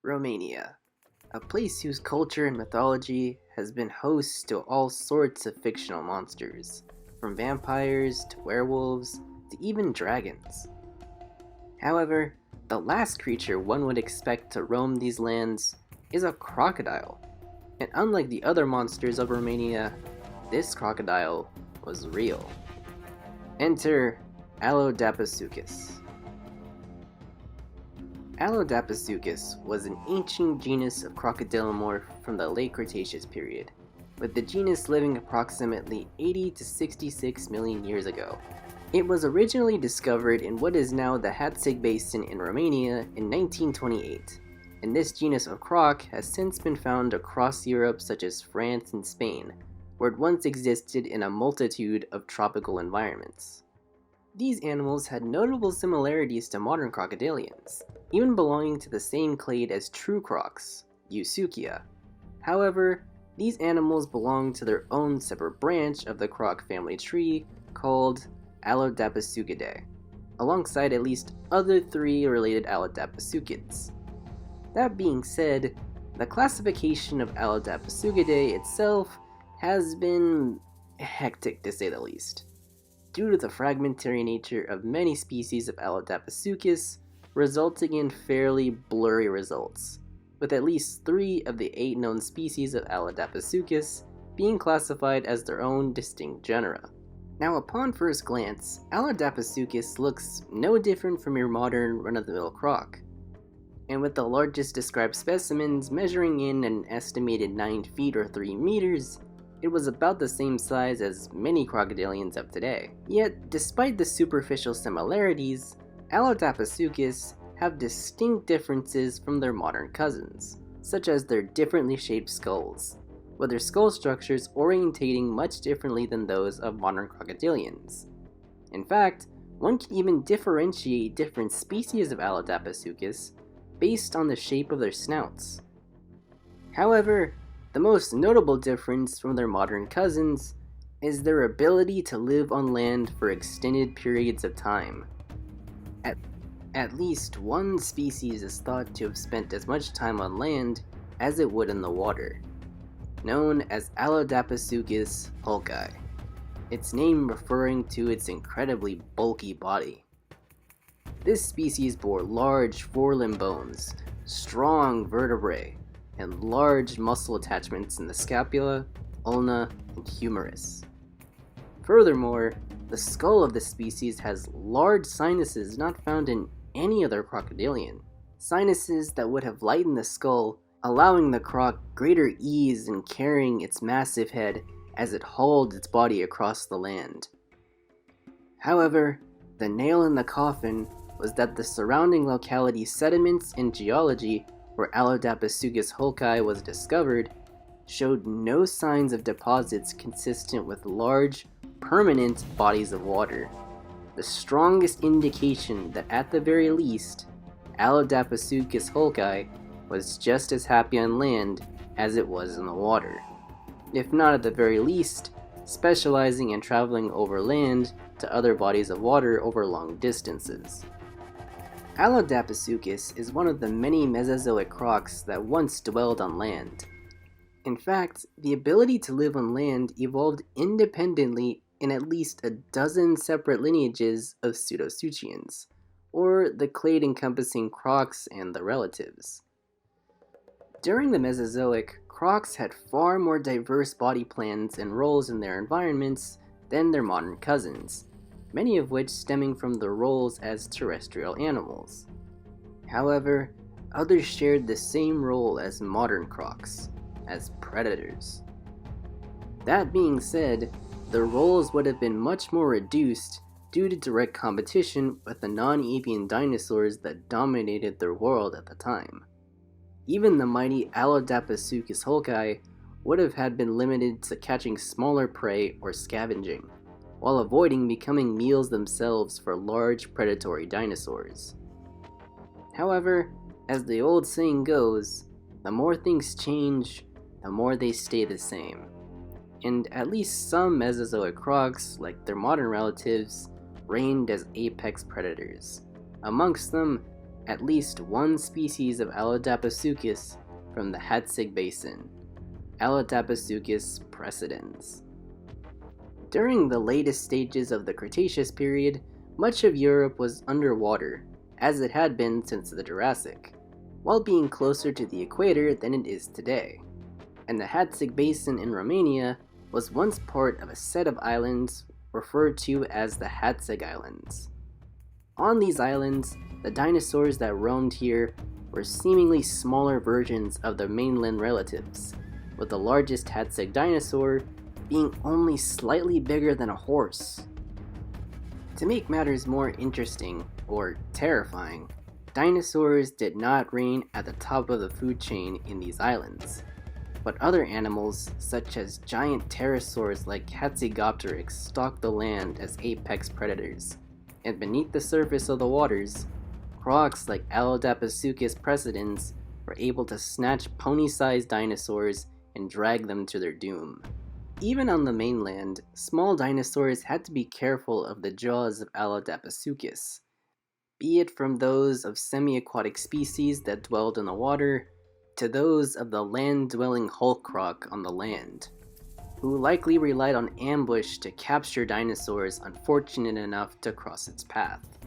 Romania, a place whose culture and mythology has been host to all sorts of fictional monsters, from vampires to werewolves to even dragons. However, the last creature one would expect to roam these lands is a crocodile, and unlike the other monsters of Romania, this crocodile was real. Enter Allodaposuchus. Allodaposuchus was an ancient genus of crocodilomorph from the late Cretaceous period, with the genus living approximately 80 to 66 million years ago. It was originally discovered in what is now the Hatsig Basin in Romania in 1928, and this genus of croc has since been found across Europe such as France and Spain, where it once existed in a multitude of tropical environments. These animals had notable similarities to modern crocodilians, even belonging to the same clade as true crocs, Eusuchia. However, these animals belong to their own separate branch of the croc family tree called Allodaposuchidae, alongside at least other three related Allodaposuchids. That being said, the classification of Allodaposuchidae itself has been hectic to say the least, due to the fragmentary nature of many species of Allodaposuchus, resulting in fairly blurry results, with at least 3 of the 8 known species of Allodaposuchus being classified as their own distinct genera. Now, upon first glance, Allodaposuchus looks no different from your modern run-of-the-mill croc, and with the largest described specimens measuring in an estimated 9 feet or 3 meters, it was about the same size as many crocodilians of today. Yet, despite the superficial similarities, Allodaposuchus have distinct differences from their modern cousins, such as their differently shaped skulls, with their skull structures orientating much differently than those of modern crocodilians. In fact, one can even differentiate different species of Allodaposuchus based on the shape of their snouts. However, the most notable difference from their modern cousins is their ability to live on land for extended periods of time. At least one species is thought to have spent as much time on land as it would in the water, known as Allodaposuchus hulkai, its name referring to its incredibly bulky body. This species bore large forelimb bones, strong vertebrae, and large muscle attachments in the scapula, ulna, and humerus. Furthermore, the skull of this species has large sinuses not found in any other crocodilian, sinuses that would have lightened the skull, allowing the croc greater ease in carrying its massive head as it hauled its body across the land. However, the nail in the coffin was that the surrounding locality sediments and geology where Allodaposuchus hulkai was discovered showed no signs of deposits consistent with large, permanent bodies of water, the strongest indication that at the very least, Allodaposuchus hulkai was just as happy on land as it was in the water, if not at the very least, specializing in traveling over land to other bodies of water over long distances. Allodaposuchus is one of the many Mesozoic crocs that once dwelled on land. In fact, the ability to live on land evolved independently in at least a dozen separate lineages of pseudosuchians, or the clade encompassing crocs and their relatives. During the Mesozoic, crocs had far more diverse body plans and roles in their environments than their modern cousins, many of which stemming from their roles as terrestrial animals. However, others shared the same role as modern crocs, as predators. That being said, their roles would have been much more reduced due to direct competition with the non-avian dinosaurs that dominated their world at the time. Even the mighty Allodaposuchus hulkai would have had been limited to catching smaller prey or scavenging, while avoiding becoming meals themselves for large predatory dinosaurs. However, as the old saying goes, the more things change, the more they stay the same. And at least some Mesozoic crocs, like their modern relatives, reigned as apex predators. Amongst them, at least one species of Allodaposuchus from the Hatzig Basin, Allodaposuchus precedens. During the latest stages of the Cretaceous period, much of Europe was underwater, as it had been since the Jurassic, while being closer to the equator than it is today. And the Hatzig Basin in Romania was once part of a set of islands referred to as the Hatzig Islands. On these islands, the dinosaurs that roamed here were seemingly smaller versions of their mainland relatives, with the largest Hatzig dinosaur being only slightly bigger than a horse. To make matters more interesting, or terrifying, dinosaurs did not reign at the top of the food chain in these islands, but other animals, such as giant pterosaurs like Hatzigopteryx, stalked the land as apex predators, and beneath the surface of the waters, crocs like Allodaposuchus precedens were able to snatch pony-sized dinosaurs and drag them to their doom. Even on the mainland, small dinosaurs had to be careful of the jaws of Allodaposuchus, be it from those of semi-aquatic species that dwelled in the water, to those of the land-dwelling hulk croc on the land, who likely relied on ambush to capture dinosaurs unfortunate enough to cross its path.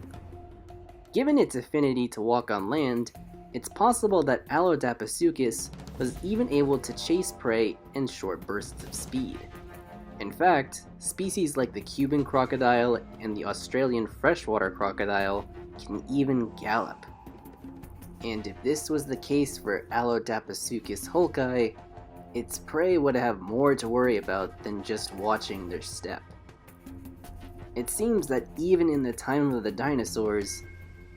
Given its affinity to walk on land, it's possible that Allodaposuchus was even able to chase prey in short bursts of speed. In fact, species like the Cuban crocodile and the Australian freshwater crocodile can even gallop. And if this was the case for Allodaposuchus hulki, its prey would have more to worry about than just watching their step. It seems that even in the time of the dinosaurs,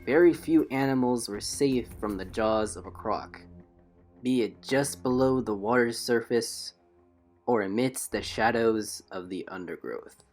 very few animals were safe from the jaws of a croc, be it just below the water's surface or amidst the shadows of the undergrowth.